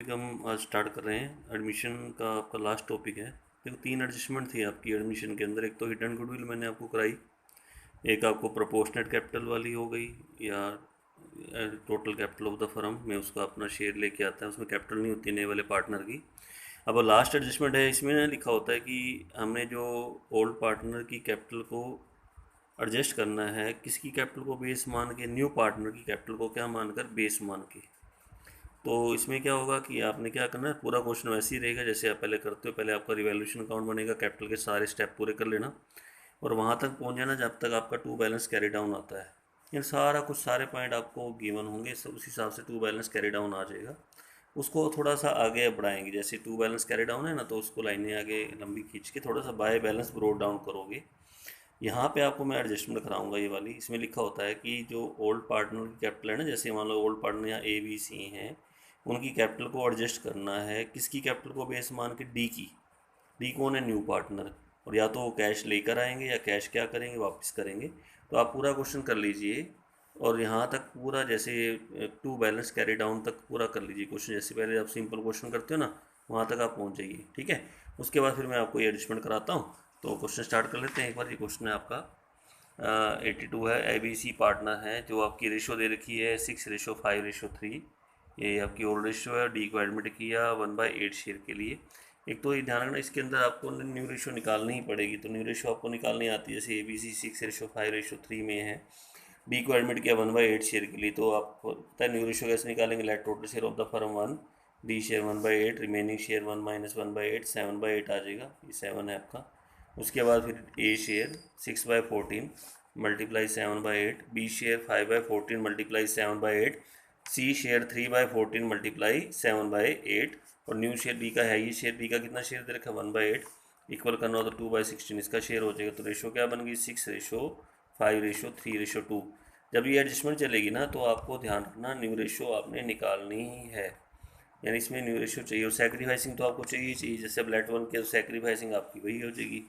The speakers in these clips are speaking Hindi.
हम आज स्टार्ट कर रहे हैं। एडमिशन का आपका लास्ट टॉपिक है। देखो, 3 एडजस्टमेंट थी आपकी एडमिशन के अंदर। एक तो हिडन गुडविल मैंने आपको कराई, एक आपको प्रोपोर्शनेट कैपिटल वाली हो गई, या total capital of the firm में उसका अपना शेयर लेके आता है, उसमें कैपिटल नहीं होती नए वाले पार्टनर की। अब लास्ट एडजस्टमेंट है, इसमें ना लिखा होता है कि हमने जो ओल्ड पार्टनर की कैपिटल को एडजस्ट करना है, किसकी कैपिटल को बेस मान के, न्यू पार्टनर की कैपिटल को क्या मानकर, बेस मान के। तो इसमें क्या होगा कि आपने क्या करना है, पूरा क्वेश्चन वैसे ही रहेगा जैसे आप पहले करते हो। पहले आपका रिवैल्यूएशन अकाउंट बनेगा, कैपिटल के सारे स्टेप पूरे कर लेना और वहाँ तक पहुँच जाना जब तक आपका टू बैलेंस कैरी डाउन आता है। ये सारा कुछ सारे पॉइंट आपको गिवन होंगे, सब उस हिसाब से टू बैलेंस कैरी डाउन आ जाएगा। उसको थोड़ा सा आगे बढ़ाएंगे, जैसे टू बैलेंस कैरी डाउन है ना, तो उसको लाइनें आगे लंबी खींच के थोड़ा सा बाय बैलेंस ब्रोड डाउन करोगे। यहाँ पे आपको मैं एडजस्टमेंट कराऊंगा ये वाली। इसमें लिखा होता है कि जो ओल्ड पार्टनर की कैपिटल है ना, जैसे मान लो ओल्ड पार्टनर यहाँ ए बी सी हैं, उनकी कैपिटल को एडजस्ट करना है किसकी कैपिटल को बेस मान के, डी की। डी कौन है, न्यू पार्टनर। और या तो वो कैश लेकर आएंगे या कैश क्या करेंगे, वापस करेंगे। तो आप पूरा क्वेश्चन कर लीजिए और यहाँ तक पूरा जैसे टू बैलेंस कैरी डाउन तक पूरा कर लीजिए क्वेश्चन। जैसे पहले आप सिंपल क्वेश्चन करते हो ना, वहाँ तक आप पहुँच जाइए, ठीक है। उसके बाद फिर मैं आपको ये एडजस्टमेंट कराता हूँ। तो क्वेश्चन स्टार्ट कर लेते हैं एक बार। ये क्वेश्चन है आपका 82 है। ए बी सी पार्टनर है, जो आपकी रेशो दे रखी है 6:5:3। ये आपकी ओल्ड रेशो है। डी को एडमिट किया 1/8 शेयर के लिए। एक तो ये ध्यान रखना, इसके अंदर आपको न्यू रेशो निकालनी ही पड़ेगी। तो न्यू रेशो आपको निकालनी आती है, जैसे ए बी सी 6:5:3 में है। डी को एडमिट किया 1/8 शेयर के लिए, तो आपको पता है न्यू रेशो कैसे निकालेंगे। Let total share of the firm 1, D share 1/8, remaining share 1 - 1/8, 7/8 आ जाएगा। ये 7 है आपका। उसके बाद फिर A share 6/14 multiply 7/8, B share 5/14 multiply 7/8, C share 3/14 multiply 7/8, और न्यू शेयर बी का है। ये शेयर बी का कितना शेयर दे रखा है, 1/8। इक्वल करना हो तो 2/16 इसका शेयर हो जाएगा। तो रेशो क्या बन गई, 6:5:3:2। जब ये एडजस्टमेंट चलेगी ना, तो आपको ध्यान रखना न्यू रेशो आपने निकालनी ही है, यानी इसमें न्यू रेशो चाहिए। और सेक्रीफाइसिंग तो आपको चाहिए ही चाहिए। जैसे अब लेट वन के सेक्रीफाइसिंग आपकी वही हो जाएगी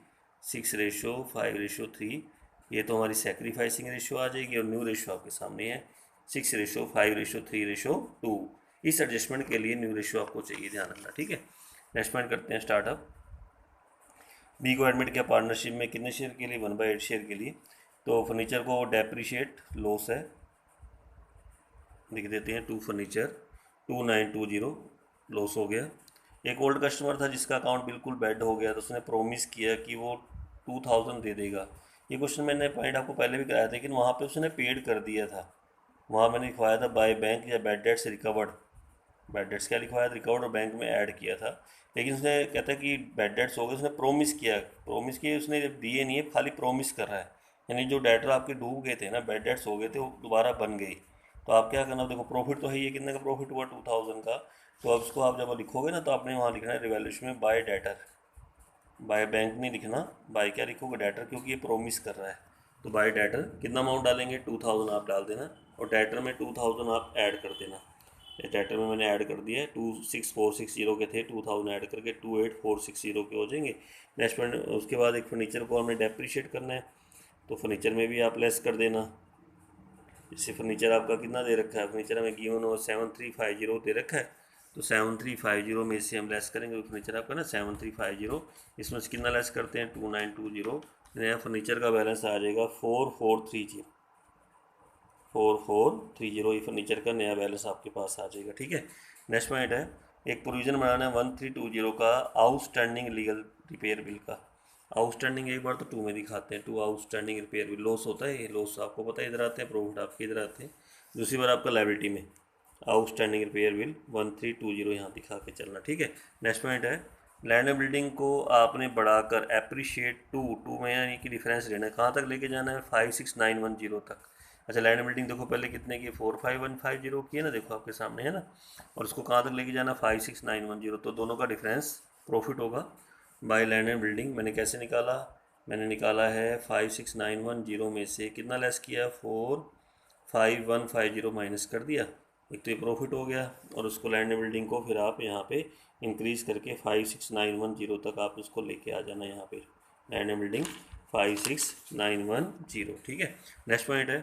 6:5:3। ये तो हमारी सेक्रीफाइसिंग रेशो आ जाएगी, और न्यू रेशो आपके सामने है 6:5:3:2। इस एडजस्टमेंट के लिए न्यू रेशो आपको चाहिए, ध्यान रखना, ठीक है। नेक्स्ट पॉइंट करते हैं स्टार्टअप। बी को एडमिट किया पार्टनरशिप में कितने शेयर के लिए, 1/8 शेयर के लिए। तो फर्नीचर को डेप्रिशिएट लॉस है, लिख देते हैं टू फर्नीचर 2920 लॉस हो गया। एक ओल्ड कस्टमर था जिसका अकाउंट बिल्कुल बेड हो गया, तो उसने प्रोमिस किया कि वो 2000 दे देगा। ये क्वेश्चन मैंने पॉइंट आपको पहले भी कराया था, लेकिन वहाँ पे उसने पेड कर दिया था। वहाँ मैंने लिखवाया था बाय बैंक या bad debts recovered. Bad debts क्या लिखवाया था, रिकवर्ड, और बैंक में ऐड किया था। लेकिन उसने कहता कि बैड डेट्स हो गए, उसने प्रोमिस किए, उसने जब दिए नहीं है, खाली प्रोमिस कर रहा है। यानी जो डेटर आपके डूब गए थे ना, बैड डेट्स हो गए थे, वो दोबारा बन गई। तो आप क्या करना, देखो प्रॉफिट तो है, ये कितने का प्रॉफिट हुआ, 2000 का। तो अब इसको आप जब लिखोगे ना, तो आपने वहाँ लिखना है रिवैल्यूएशन में बाय डेटर। बाय बैंक नहीं लिखना, बाय क्या लिखोगे, डेटर, क्योंकि ये प्रोमिस कर रहा है। तो बाय डेटर कितना अमाउंट डालेंगे, 2000 आप डाल देना, और डेटर में 2000 आप ऐड कर देना। ये डेटर में मैंने ऐड कर दिया है, 26460 के थे, 2000 ऐड करके 28460 के हो जाएंगे। नेक्स्ट पॉइंट, उसके बाद एक फर्नीचर को हमने डेप्रिशिएट करना है, तो फर्नीचर में भी आप लेस कर देना। जैसे फर्नीचर आपका कितना दे रखा है, फर्नीचर हमें गिवन हो 7350 दे रखा है, तो 7350 में से हम लेस करेंगे। तो फर्नीचर आपका ना 7350, इसमें से कितना लेस करते हैं, 2920। नया फर्नीचर का बैलेंस आ जाएगा 4430। 4430 ये फर्नीचर का नया बैलेंस आपके पास आ जाएगा, ठीक है। नेक्स्ट पॉइंट है, एक प्रोविज़न बनाना है 1320 का आउटस्टैंडिंग लीगल रिपेयर बिल का। आउटस्टैंडिंग एक बार तो 2 में दिखाते हैं, 2 आउटस्टैंडिंग रिपेयर बिल। लॉस होता है, ये लॉस आपको पता है इधर आते हैं, प्रॉफिट आपके इधर आते हैं। दूसरी बार आपका लायबिलिटी में आउटस्टैंडिंग रिपेयर बिल 1320 यहाँ दिखा के चलना, ठीक है। नेक्स्ट पॉइंट है, लैंड एंड बिल्डिंग को आपने बढ़ाकर एप्रिशिएट टू में यानी कि डिफरेंस लेना है, कहाँ तक लेके जाना है, 56910 तक। अच्छा, लैंड बिल्डिंग देखो पहले कितने की, 45150 की है ना, देखो आपके सामने है ना। और उसको कहाँ तक लेके जाना, 56910। तो दोनों का डिफरेंस प्रॉफिट होगा बाय लैंड एंड बिल्डिंग। मैंने कैसे निकाला, मैंने निकाला है 56910 में से कितना लेस किया, 45150 माइनस कर दिया। एक तो ये प्रॉफिट हो गया, और उसको लैंड एंड बिल्डिंग को फिर आप यहाँ पे इंक्रीज़ करके 56910 तक आप उसको लेके आ जाना यहाँ पे, लैंड एंड बिल्डिंग 56910, ठीक है। नेक्स्ट पॉइंट है,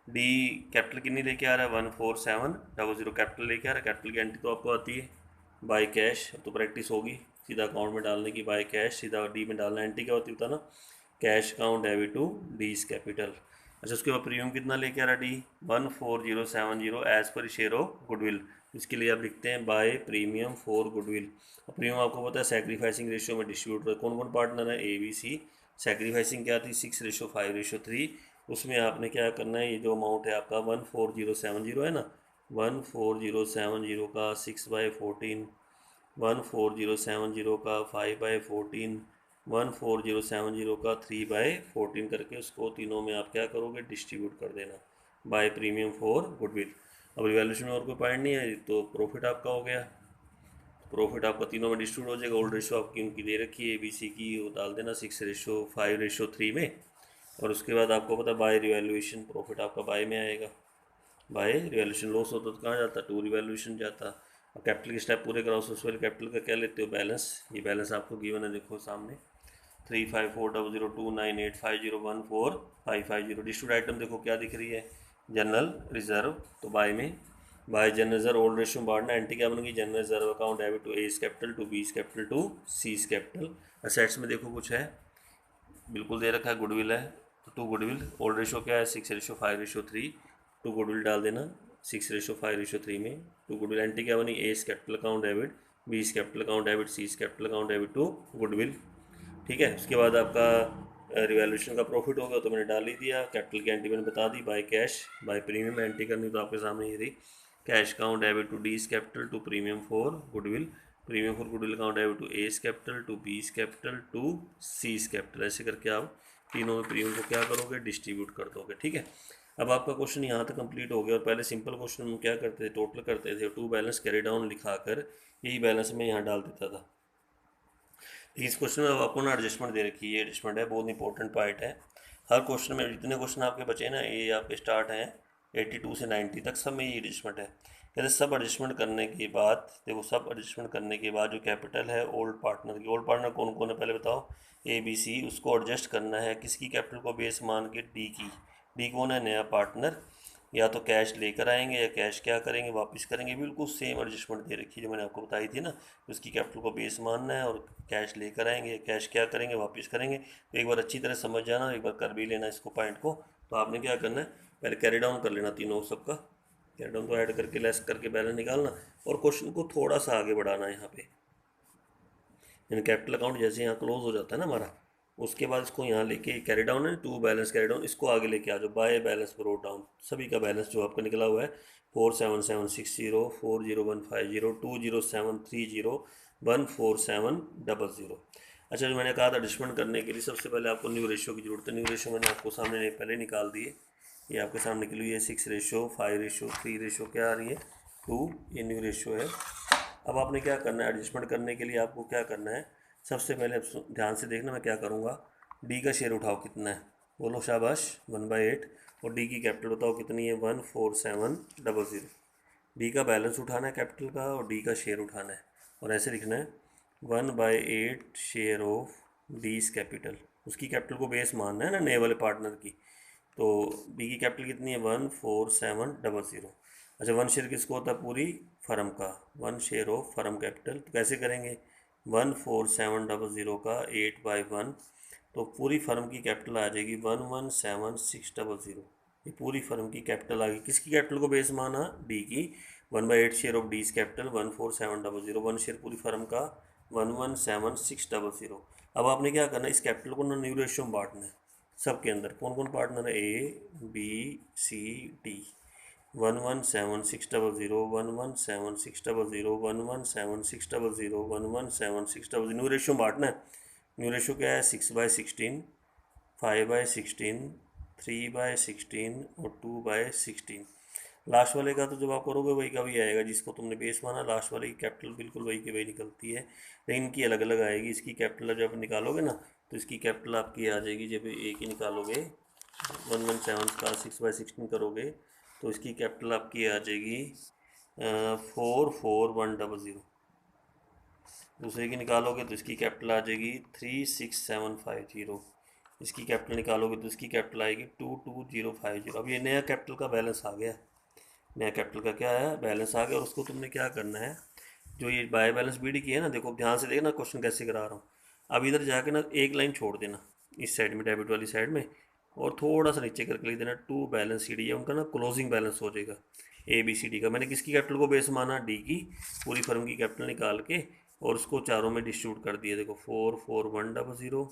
डी कैपिटल कितनी लेके आ रहा है, 14700 कैपिटल लेके आ रहा है। कैपिटल की एंट्री तो आपको आती है, बाय कैश, तो प्रैक्टिस होगी सीधा अकाउंट में डालने की, बाय कैश सीधा डी में डालना। एंट्री क्या होती था ना, cash account debit to D's capital. अच्छा, उसके बाद प्रीमियम कितना लेके आ रहा D, 14070 as per share of goodwill. इसके लिए आप लिखते हैं बाय प्रीमियम फॉर गुडविल। और प्रीमियम आपको पता है सैक्रिफाइसिंग रेशियो में डिस्ट्रीब्यूट कर, कौन कौन पार्टनर है, ए बी सी। सैक्रिफाइसिंग क्या थी, 6:5:3। उसमें आपने क्या करना है, ये जो अमाउंट है आपका 14070 है ना, 14070 का 6/14, 14070 का 5/14, 14070 का 3/14 करके उसको तीनों में आप क्या करोगे, डिस्ट्रीब्यूट कर देना बाय प्रीमियम फॉर गुडविल। अब रिवैल्यूएशन में और कोई पॉइंट नहीं है, तो प्रॉफिट आपका हो गया। प्रॉफिट आपका तीनों में डिस्ट्रीब्यूट हो जाएगा। ओल्ड रेशो आपकी उनकी दे रखी है ABC की, वो डाल देना 6:5:3 में। और उसके बाद आपको पता है बाय रिवैल्यूएशन, प्रॉफिट आपका बाय में आएगा। बाय रिवैल्यूएशन लॉस होता तो कहाँ जाता, टू रिवैल्यूएशन जाता। और कैपिटल के स्टेप पूरे कराओ, सबसे पहले कैपिटल का क्या लेते हो, बैलेंस। ये बैलेंस आपको गिवन है, देखो सामने 35400298501455। डिस्ट्रीब्यूट आइटम देखो क्या दिख रही है, जनरल रिजर्व, तो बाय में by general reserve old ratio में बांटना। एंट्री क्या बनेगी, general reserve account debit to A's capital to B's capital to C's capital. Assets में देखो कुछ है, बिल्कुल दे रखा है, गुडविल है, तो टू गुडविल। ओल्ड रेशो क्या है, 6:5:3, टू गुडविल डाल देना 6:5:3 में, टू गुडविल। एंट्री क्या बनी, A's capital account debit, B's capital account debit, C's capital account debit to goodwill. ठीक है, उसके बाद आपका रिवैल्यूएशन का प्रॉफिट होगा, तो मैंने डाल ही दिया। कैपिटल की एंट्री मैंने बता दी, by cash by premium entry करनी, तो आपके सामने ये रही, cash account debit to D's capital to premium for goodwill, premium for goodwill account debit to A's capital to B's capital to C's capital. ऐसे करके आप तीनों में प्रीमियम को क्या करोगे, डिस्ट्रीब्यूट कर दोगे। ठीक है, अब आपका क्वेश्चन यहाँ तक कंप्लीट हो गया। और पहले सिंपल क्वेश्चन में क्या करते थे, टोटल करते थे, टू बैलेंस कैरी डाउन लिखा कर यही बैलेंस में यहाँ डाल देता था। इस क्वेश्चन में अब आपको ना एडजस्टमेंट दे रखी है, ये एडजस्टमेंट है, बहुत इंपॉर्टेंट पार्ट है। हर क्वेश्चन में जितने क्वेश्चन आपके बचे ना, ये आपके स्टार्ट हैं 82 से 90 तक, सब में ये एडजस्टमेंट है। कहते सब एडजस्टमेंट करने के बाद, देखो सब एडजस्टमेंट करने के बाद जो कैपिटल है ओल्ड पार्टनर की, ओल्ड पार्टनर कौन कौन है पहले बताओ, ABC, उसको एडजस्ट करना है किसकी, कैपिटल को बेस मान के डी की। डी कौन है, नया पार्टनर। या तो कैश लेकर आएंगे या कैश क्या करेंगे, वापस करेंगे। बिल्कुल सेम एडजस्टमेंट दे रखी है जो मैंने आपको बताई थी ना, उसकी कैपिटल को बेस मानना है और कैश लेकर आएंगे, कैश क्या करेंगे, वापस करेंगे। तो एक बार अच्छी तरह समझ जाना, एक बार कर भी लेना इसको पॉइंट को। तो आपने क्या करना है, पहले कैरी डाउन कर लेना तीनों सबका, कैरी डाउन को ऐड करके लेस करके बैलेंस निकालना, और क्वेश्चन को थोड़ा सा आगे बढ़ाना है यहाँ पे। यानी कैपिटल अकाउंट जैसे यहाँ क्लोज हो जाता है ना हमारा, उसके बाद इसको यहाँ लेके कैरी डाउन है, टू बैलेंस कैरी डाउन, इसको आगे लेके आ जाओ, बाय बैलेंस ब्रोट डाउन। सभी का बैलेंस जो आपका निकला हुआ है 47760, 40150, 20730, 14700। अच्छा, जो मैंने कहा था एडजस्टमेंट करने के लिए सबसे पहले आपको न्यू रेशियो की जरूरत है। न्यू रेशियो मैंने आपको सामने पहले निकाल दिए, ये आपके सामने निकली हुई है 6:5:3 क्या आ रही है, 2, ये न्यू रेशियो है। अब आपने क्या करना है, एडजस्टमेंट करने के लिए आपको क्या करना है, सबसे पहले ध्यान से देखना मैं क्या करूँगा। डी का शेयर उठाओ कितना है, बोलो शाबाश, 1/8। और डी की कैपिटल बताओ कितनी है, 14700। डी का बैलेंस उठाना है कैपिटल का, और डी का शेयर उठाना है, और ऐसे लिखना है 1/8 शेयर ऑफ डीज कैपिटल। उसकी कैपिटल को बेस मानना है ना नए वाले पार्टनर की। तो डी की कैपिटल कितनी है, 14700। अच्छा, वन शेयर किसको होता है, पूरी फर्म का, one share of firm capital. तो कैसे करेंगे, 14700 का 8/1, तो पूरी फर्म की कैपिटल आ जाएगी 117,600। ये पूरी फर्म की कैपिटल आ गई, किसकी कैपिटल को बेस माना, डी की। 1/8 share of Ds capital 14700, one share पूरी फर्म का 117,600। अब आपने क्या करना है, इस कैपिटल को ना न्यू रेशियो में बांटना है सबके अंदर। कौन कौन पार्टनर है, ABCD, 117,600, 117,600, 117,600, 117,600। न्यू रेशियो बांटना है। न्यू रेशियो क्या है, 6/16, 5/16, 3/16 और 2/16। लास्ट वाले का तो जब आप करोगे वही का वही आएगा, जिसको तुमने बेस माना लास्ट वाले की कैपिटल बिल्कुल वही की वही निकलती है, लेकिन इनकी अलग अलग आएगी। इसकी कैपिटल जब निकालोगे ना, तो इसकी कैपिटल आपकी आ जाएगी, जब एक ही निकालोगे 117 का 6/16 करोगे, तो इसकी कैपिटल आपकी आ जाएगी 44100। दूसरे की निकालोगे तो इसकी कैपिटल आ जाएगी 36750। इसकी कैपिटल निकालोगे तो इसकी कैपिटल आएगी 22050। अब ये नया कैपिटल का बैलेंस आ गया, नया कैपिटल का क्या है, बैलेंस आ गया। और उसको तुमने क्या करना है, जो ये बाय बैलेंस बीडी की है ना, देखो ध्यान से देखना क्वेश्चन कैसे करा रहा हूँ। अब इधर जाके ना एक लाइन छोड़ देना इस साइड में, डेबिट वाली साइड में, और थोड़ा सा नीचे करके लिख देना टू बैलेंस सी डी, ये उनका ना क्लोजिंग बैलेंस हो जाएगा ए बी सी डी का। मैंने किसकी कैपिटल को बेस माना, डी की, पूरी फर्म की कैपिटल निकाल के और उसको चारों में डिस्ट्रीब्यूट कर दिया। देखो 44,100,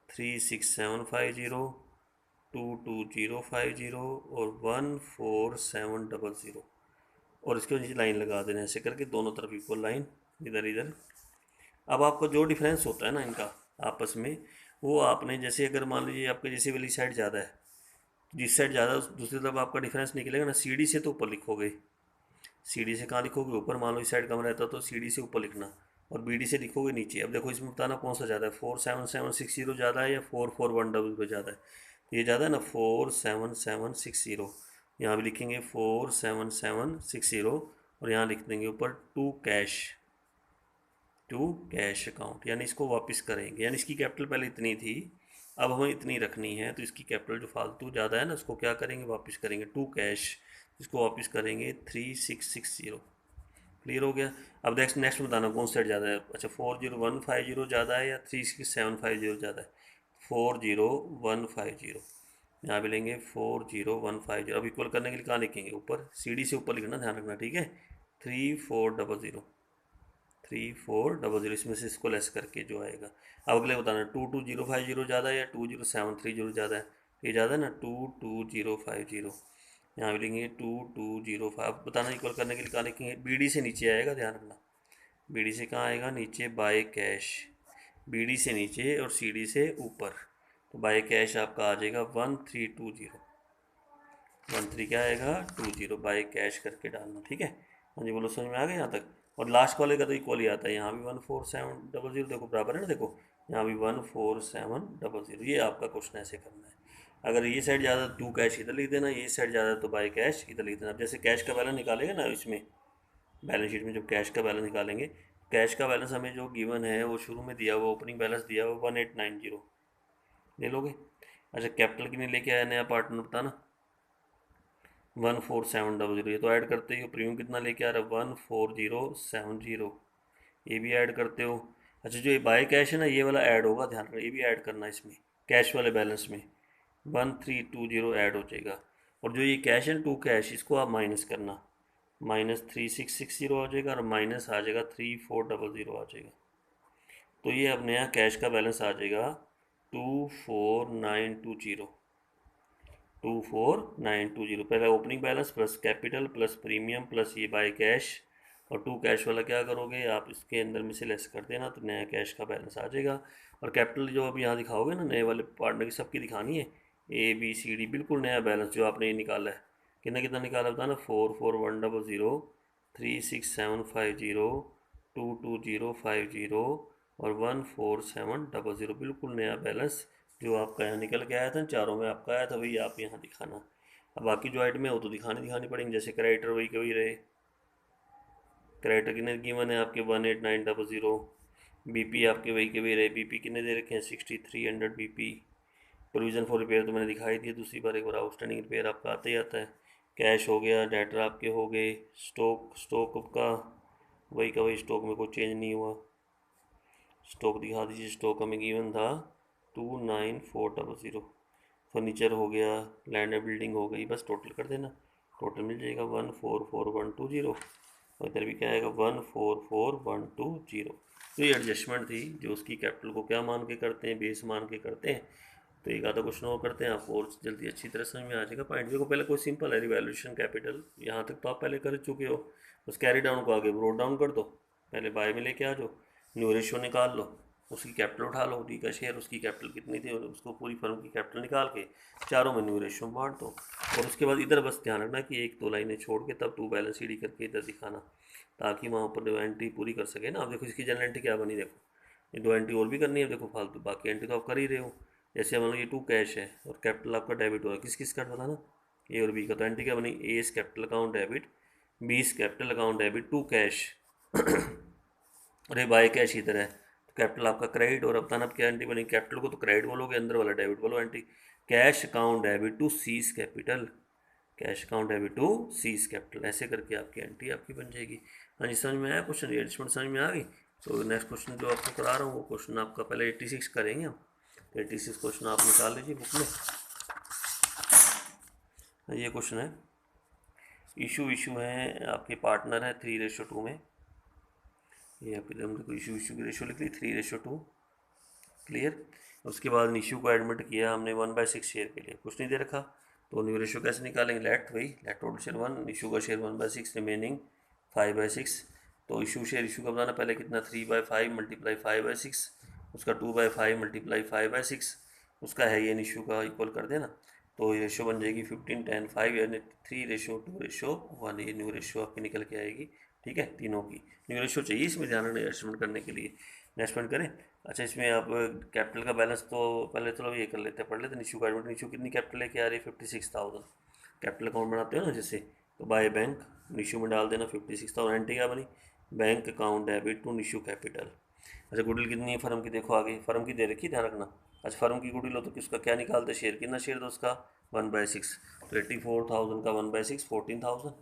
36,750, 22,050 और 14,700, और इसके नीचे लाइन लगा देना ऐसे करके, दोनों तरफ इक्वल लाइन, इधर इधर। अब आपका जो डिफरेंस होता है ना इनका आपस में, वो आपने जैसे अगर मान लीजिए आपके जैसे वाली साइड ज़्यादा है, जिस साइड ज़्यादा दूसरी तरफ आपका डिफरेंस निकलेगा ना, सीडी से तो ऊपर लिखोगे, सीडी से कहाँ लिखोगे, ऊपर। मान लो इस साइड कम रहता तो सीडी से ऊपर लिखना, और बीडी से लिखोगे नीचे। अब देखो इसमें बताना कौन सा ज़्यादा है, 47760 ज़्यादा है या 44,100 ज़्यादा है। तो ये ज़्यादा है ना, 47760, यहाँ भी लिखेंगे 47760, और यहाँ लिख देंगे ऊपर टू कैश अकाउंट, यानी इसको वापस करेंगे। यानी इसकी कैपिटल पहले इतनी थी, अब हमें इतनी रखनी है, तो इसकी कैपिटल जो फालतू ज़्यादा है ना, उसको क्या करेंगे, वापस करेंगे टू कैश, इसको वापस करेंगे 3660। क्लियर हो गया। अब नेक्स्ट बताना कौन सा ज़्यादा है। अच्छा 40,150 ज़्यादा है या 36,750 ज़्यादा है। 40,150, यहाँ भी लेंगे 40,150। अब इक्वल करने के लिए कहाँ लिखेंगे, ऊपर, सीडी से ऊपर लिखना, ध्यान रखना, ठीक है। 3400, इसमें से इसको लेस करके जो आएगा। अब अगले बताना 22,050 ज़्यादा है या 20,730 ज़्यादा है। ये ज़्यादा है ना, 22,050, यहाँ भी लिखेंगे 2205। बताना इक्वल करने के लिए कहाँ लिखेंगे, बीडी से नीचे आएगा, ध्यान रखना, बीडी से कहाँ आएगा, नीचे, बाय कैश, बीडी से नीचे और सीडी से ऊपर। तो बाय कैश आपका आ जाएगा 1320, 13 क्या आएगा 20, बाय कैश करके डालना, ठीक है। हाँ जी बोलो, समझ में आ गया यहाँ तक। और लास्ट वाले का तो इक्वल ही आता है, यहाँ भी 14700, देखो बराबर है ना, देखो यहाँ भी 14700। ये आपका क्वेश्चन ऐसे करना है। अगर ये साइड ज़्यादा टू कैश इधर लिख देना, ये साइड ज़्यादा तो बाय कैश इधर लिख देना। अब जैसे कैश का बैलेंस निकालेंगे ना इसमें, बैलेंस शीट में जब कैश का बैलेंस निकालेंगे, कैश का बैलेंस हमें जो गिवन है वो शुरू में दिया हुआ, ओपनिंग बैलेंस दिया हुआ 1890, ले लोगे। अच्छा कैपिटल कितने लेके आया नया पार्टनर, बताना 14700। ये तो ऐड करते ही हो। प्रीमियम कितना लेके आ रहा है, 14070, ये भी ऐड करते हो। अच्छा जो ये बाय कैश है ना, ये वाला ऐड होगा, ध्यान रखना, ये भी ऐड करना इसमें, कैश वाले बैलेंस में 1320 ऐड हो जाएगा। और जो ये कैश है टू कैश, इसको आप माइनस करना, -3660 आ जाएगा, और माइनस आ जाएगा 3400 आ जाएगा। तो ये अब नया कैश का बैलेंस आ जाएगा 24920, 24920। पहले opening balance plus capital plus premium plus ये बाय कैश, और टू कैश वाला क्या करोगे आप, इसके अंदर में से लेस कर देना, तो नया कैश का बैलेंस आ जाएगा। और कैपिटल जो अभी यहाँ दिखाओगे ना, नए वाले पार्टनर की सबकी दिखानी है, ABCD, बिल्कुल नया बैलेंस जो आपने ये निकाला है। कितना कितना निकाला बताना, 44,100, 36,750, 22,050 और 14,700, बिल्कुल नया बैलेंस जो आपका यहाँ निकल के आया था, चारों में आपका आया था, वही आप यहाँ दिखाना। अब बाकी जो आइटम है वो तो दिखानी पड़ेंगे, जैसे क्रेडिटर वही के वही रहे। क्रेडिटर कितने गिवन है आपके 18,900, BP आपके वही के वही रहे। BP कितने दे रखे हैं, 6,300 BP। प्रोविज़न फॉर रिपेयर तो मैंने दिखाई दिया दूसरी बार, एक बार आउटस्टैंडिंग रिपेयर आपका आता ही आता है। कैश हो गया, डेटर आपके हो गए, स्टॉक का वही का वही, स्टॉक में कोई चेंज नहीं हुआ। स्टॉक दिखा दीजिए, स्टॉक हमें गिवन था 29,400। फर्नीचर हो गया, लैंड एंड बिल्डिंग हो गई, बस टोटल कर देना, टोटल मिल जाएगा 144120, और इधर भी क्या आएगा 144120। तो ये एडजस्टमेंट थी जो उसकी कैपिटल को क्या मान के करते हैं, बेस मान के करते हैं। तो एक आधा क्वेश्चन और करते हैं, आपको और जल्दी अच्छी तरह समझ में आ जाएगा। पॉइंट देखो पहले कोई सिंपल है, रिवैल्यूएशन कैपिटल, यहाँ तक तो आप पहले कर चुके हो। बस कैरी डाउन को आगे ब्रोड डाउन कर दो, पहले बाय में लेके आ जाओ, न्यू रेशियो निकाल लो, उसकी कैपिटल उठा लो, डी का शेयर उसकी कैपिटल कितनी थी, और उसको पूरी फर्म की कैपिटल निकाल के चारों में न्यू रेशियो बांट दो। और उसके बाद इधर बस ध्यान रखना कि एक दो लाइनें छोड़ के तब टू बैलेंस डी करके इधर दिखाना, ताकि वहाँ ऊपर जो एंट्री पूरी कर सके ना। अब देखो इसकी जनरल एंट्री क्या बनी, देखो ये दो एंट्री और भी करनी है, देखो फालतू बाकी एंट्री तो आप कर ही रहे हो। जैसे मान लो ये टू कैश है और कैपिटल आपका डेबिट हो रहा है, किस किस का बताना, ए और बी का। तो एंट्री क्या बनी, A's capital account debit, B's capital account debit to cash, और ये बाय कैश इधर है, तो कैपिटल आपका क्रेडिट। और अब बताना क्या एंट्री बनी, कैपिटल को तो क्रेडिट बोलोगे, अंदर वाला डेबिट बोलो entry, cash account debit to C's capital, cash account debit to C's capital, ऐसे करके आपकी एंट्री आपकी बन जाएगी। हाँ जी, समझ में आया क्वेश्चन, एडजस्टमेंट समझ में आ गई। तो नेक्स्ट क्वेश्चन जो आपको करा रहा हूँ वो क्वेश्चन आपका पहले 86 करेंगे हम। 86 क्वेश्चन आप निकाल लीजिए बुक में। ये क्वेश्चन है, इशू है आपके पार्टनर है 3:2 में। ये आपकी हमने कोई इशू की रेशो लिख ली 3:2, क्लियर। उसके बाद इशू को एडमिट किया हमने 1/6 शेयर के लिए, कुछ नहीं दे रखा, तो न्यू रेशो कैसे निकालेंगे, लेट टोटल शेयर 1, इशू का शेयर 1/6, रिमेनिंग 5/6। तो इशू का बताना पहले कितना, 3/5 मल्टीप्लाई 5/6, उसका 2/5 मल्टीप्लाई 5/6, उसका है ये इशू का इक्वल कर देना। तो ये रेशो बन जाएगी 15:10:5, यानी 3:2:1, ये न्यू रेशो आपकी निकल के आएगी। ठीक है, तीनों की न्यू रेशो चाहिए इसमें ध्यान रखना एडजस्टमेंट करने के लिए। इन्वेस्टमेंट करें। अच्छा, इसमें आप कैपिटल का बैलेंस तो पहले चलो ये कर लेते हैं, पढ़ लेते हैं। इशू का एडमिट, इशू कितनी कैपिटल है, क्या आ रही है 56,000। कैपिटल अकाउंट बनाते हो ना जैसे, तो बाय बैंक इशू में डाल देना 56,000। एंट्री क्या बनी, bank account debit to issue capital. अच्छा, गुडविल कितनी है फर्म की, देखो आगे फर्म की दे रखी, ध्यान रखना। अच्छा, फर्म की गुडविल हो तो किसका क्या निकालते, शेयर, कितना शेयर दो उसका 1/6, तो 84,000 का 1/6 14,000।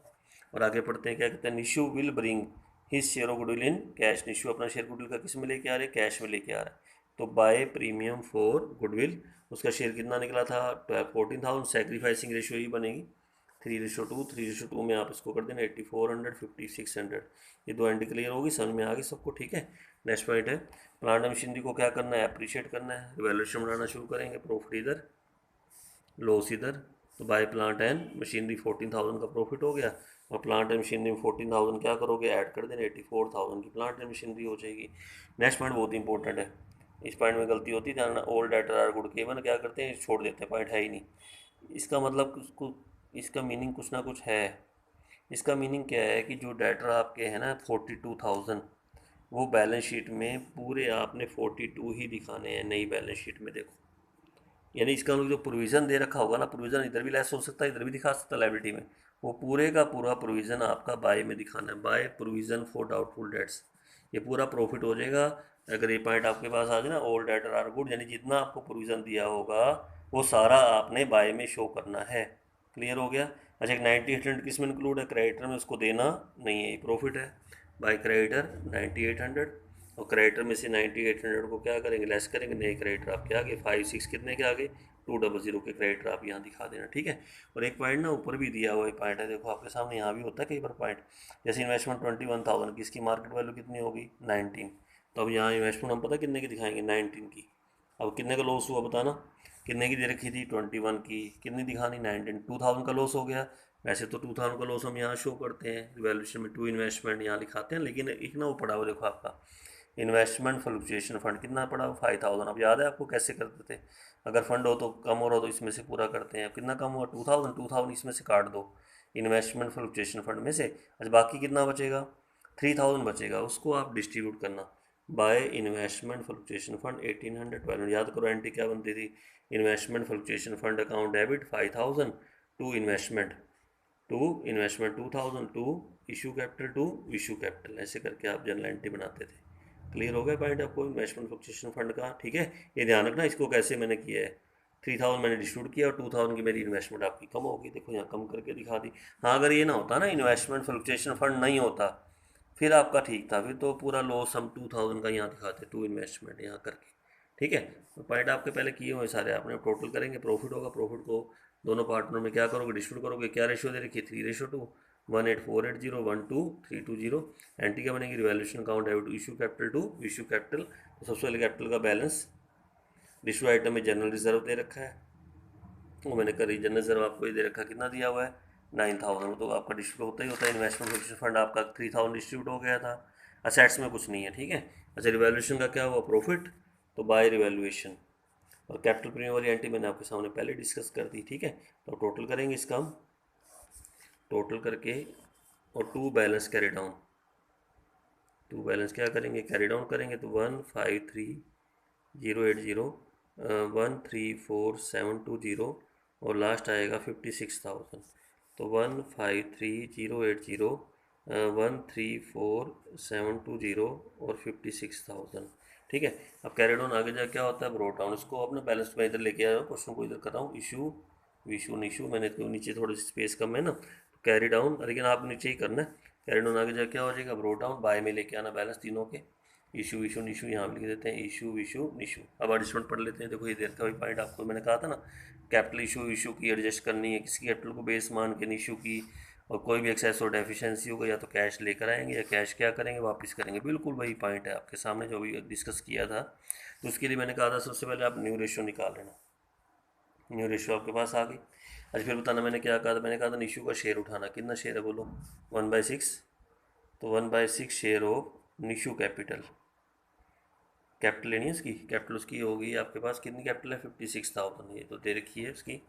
और आगे पढ़ते हैं, क्या कहते हैं, Nishu will bring his share of goodwill in cash. Nishu अपना शेयर गुडविल का किस में लेके आ रहे हैं, कैश में लेके आ रहा है। तो बाय प्रीमियम फॉर गुडविल, उसका शेयर कितना निकला था 14,000, सेक्रीफाइसिंग रेशियो ही बनेगी 3:2। 3:2 में आप इसको कर देना 8400 5600। ये दो एंट्री क्लियर होगी, समझ में आ गई सबको, ठीक है। नेक्स्ट पॉइंट है, प्लांट मशीनरी को क्या करना है, अप्रिशिएट करना है, रिवैल्यूएशन बनाना शुरू करेंगे, प्रॉफिट इधर लॉस इधर। तो बाय प्लांट एंड मशीनरी 14,000 का प्रॉफिट हो गया, और प्लांट एंड मशीनरी में 14,000 क्या करोगे, ऐड कर देना, 84,000 की प्लांट एंड मशीनरी हो जाएगी। नेक्स्ट पॉइंट बहुत इंपॉर्टेंट है, इस पॉइंट में गलती होती है, ध्यान, ओल्ड डेटर आर गुड, केवल क्या करते हैं छोड़ देते हैं, पॉइंट है ही नहीं। इसका मतलब इसका मीनिंग कुछ ना कुछ है। इसका मीनिंग क्या है कि जो डेटर आपके हैं ना 42,000, वो बैलेंस शीट में पूरे आपने 42 ही दिखाने हैं नई बैलेंस शीट में, देखो। यानी इसका जो प्रोविज़न दे रखा होगा ना, प्रोविज़न इधर भी लेस हो सकता है, इधर भी दिखा सकता है लाइबिलिटी में, वो पूरे का पूरा प्रोविज़न आपका बाय में दिखाना है, by provision for doubtful debts. ये पूरा प्रॉफिट हो जाएगा अगर ये पॉइंट आपके पास आ जाए ना, ऑल डेटर आर गुड, यानी जितना आपको प्रोविज़न दिया होगा वो सारा आपने बाय में शो करना है। क्लियर हो गया। अच्छा, एक 9800 किस में इंक्लूड है, क्रेडिटर में, उसको देना नहीं है, प्रॉफिट है, बाय क्रेडिटर 9800। और क्रेडिटर में से 9800 को क्या करेंगे, लेस करेंगे, नए क्रेडिटर आपके आगे 56 कितने के आगे 200 के क्रेडिटर आप यहाँ दिखा देना, ठीक है। और एक पॉइंट ना ऊपर भी दिया हुआ है, पॉइंट है देखो आपके सामने, यहाँ भी होता है कई बार पॉइंट, जैसे इन्वेस्टमेंट 21,000 की, इसकी मार्केट वैल्यू कितनी होगी 19, तो अब यहाँ इन्वेस्टमेंट हम पता कितने की दिखाएंगे 19 की। अब कितने का लॉस हुआ बताना, कितने की दे रखी थी 21 की, कितनी दिखानी 19, 2,000 का लॉस हो गया। वैसे तो 2,000 का लॉस हम यहाँ शो करते हैं वैल्यूएशन में, टू इन्वेस्टमेंट यहाँ दिखाते हैं, लेकिन एक ना वो पड़ा हुआ देखो आपका इन्वेस्टमेंट फ्लक्चुएशन फंड कितना पड़ा हुआ 5,000। अब याद है आपको कैसे करते थे, अगर फंड हो तो कम हो रहा हो तो इसमें से पूरा करते हैं, कितना कम हुआ 2,000 इसमें से काट दो इन्वेस्टमेंट फ्लक्चुएशन फंड में से। अच्छा, बाकी कितना बचेगा 3,000 बचेगा, उसको आप डिस्ट्रीब्यूट करना बाय इन्वेस्टमेंट फ्लक्चुएशन फंड 1812। याद करो एंट्री क्या बनती थी, investment fluctuation fund account debit 5,000 to investment 2,000 to issue capital to issue capital, ऐसे करके आप जनरल एंट्री बनाते थे। क्लियर हो गया पॉइंट आपको इन्वेस्टमेंट फ्लक्चुएशन फंड का, ठीक है। ये ध्यान रखना इसको कैसे मैंने किया है, 3,000 मैंने डिस्ट्रीब्यूट किया और 2,000 की मेरी इन्वेस्टमेंट आपकी कम होगी, देखो यहाँ कम करके दिखा दी। हाँ, अगर ये ना होता ना इन्वेस्टमेंट फ्लक्चुएशन फंड नहीं होता, फिर आपका ठीक था, फिर तो पूरा लॉस हम 2,000 का यहाँ दिखाते, टू इन्वेस्टमेंट यहाँ करके, ठीक है। तो पॉइंट आपके पहले किए हुए सारे आपने, टोटल करेंगे, प्रॉफिट होगा, प्रॉफिट को दोनों पार्टनर में क्या करोगे, डिस्ट्रीब्यूट करोगे, क्या रेशियो दे रखी है 3:2, 18480 12320। एंट्री क्या बनेगी, revaluation account debit issue capital to issue capital. तो सबसे पहले कैपिटल का बैलेंस, डिस्ट्रीब्यूट आइटम में जनरल रिजर्व दे रखा है, वो मैंने करी, जनरल रिजर्व आपको ये दे रखा, कितना दिया हुआ है 9,000, तो आपका डिस्ट्रीब्यूट होता ही होता है। इन्वेस्टमेंट फ्लक्चुएशन फंड आपका 3,000 डिस्ट्रीब्यूट हो गया था, असेट्स में कुछ नहीं है, ठीक है। अच्छा, रिवैल्यूएशन का क्या हुआ, प्रॉफिट, तो बाय रिवैल्यूएशन। और कैपिटल प्रीमियम वाली एंट्री मैंने आपके सामने पहले डिस्कस कर दी, ठीक है। तो टोटल करेंगे इसका हम, टोटल करके और to balance carry down, to balance क्या करेंगे, कैरी डाउन करेंगे, तो 153,080 134,720 और लास्ट आएगा 56,000। तो 153,080 134,720 और 56,000, ठीक है। अब कैरी डाउन आगे जाके क्या होता है, ब्रोट डाउन, इसको अपने बैलेंस में इधर लेके आया हूँ, क्वेश्चन को इधर कर रहा हूँ, इशू विशु निशु, मैंने तो नीचे थोड़ी सी स्पेस कम है ना, तो कैरी डाउन, लेकिन आप नीचे ही करना है। कैरी डाउन आगे जाके क्या हो जाएगा, ब्रोट डाउन, बाय में लेके आना बैलेंस तीनों के। इशू विशु निशु यहाँ लिख देते हैं, इशू विशु निशु। अब एडजस्टमेंट पढ़ लेते हैं। देखो ये देर का भी पॉइंट आपको मैंने कहा था ना, कैपिटल इशू इशू की एडजस्ट करनी है, किसकी कैपिटल को बेस मान के निशु की। और कोई भी एक्सेस और डेफिशिएंसी होगा या तो कैश लेकर आएंगे या कैश क्या करेंगे, वापस करेंगे। बिल्कुल वही पॉइंट है आपके सामने जो भी डिस्कस किया था। तो उसके लिए मैंने कहा था सबसे पहले आप न्यू रेशियो निकाल लेना। न्यू रेशियो आपके पास आ गई। अच्छा फिर बताना मैंने क्या कहा था, मैंने कहा था निशु का शेयर उठाना। कितना शेयर है बोलो, 1/6। तो 1/6 share of Nishu capital. Capital लेनी है इसकी, कैपिटल उसकी होगी आपके पास, कितनी कैपिटल है, 56,000। ये तो दे रखी है उसकी,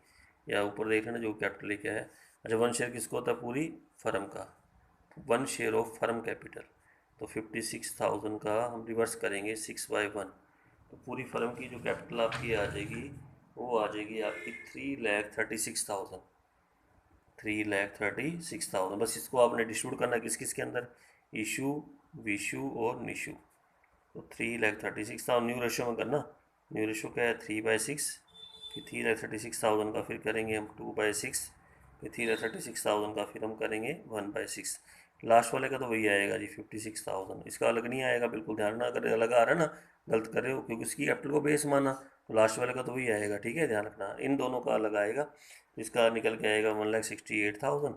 या ऊपर देख लेना जो कैपिटल लेके है। अच्छा 1 शेयर किसको होता है, पूरी फर्म का। 1 शेयर ऑफ फर्म कैपिटल, तो 56,000 का हम रिवर्स करेंगे 6/1, तो पूरी फर्म की जो कैपिटल आपकी आ जाएगी वो आ जाएगी आपकी 3,36,000। 3,36,000। बस इसको आपने डिस्ट्रीब्यूट करना किस किस के अंदर, इशू विशु और निशु। तो 3,36,000 न्यू रेशो में करना। न्यू रेशो क्या है, 3/6, फिर 3,36,000 का फिर करेंगे हम 2/6, फिर 3,36,000 का फिर हम करेंगे 1/6। लास्ट वाले का तो वही आएगा जी 56,000। इसका अलग नहीं आएगा, बिल्कुल ध्यान रखना। अगर अलग आ रहा है ना, गलत कर रहे हो, क्योंकि इसकी कैपिटल को बेस माना, तो लास्ट वाले का तो वही आएगा। ठीक है, ध्यान रखना इन दोनों का अलग आएगा। तो इसका निकल के आएगा 1,68,000,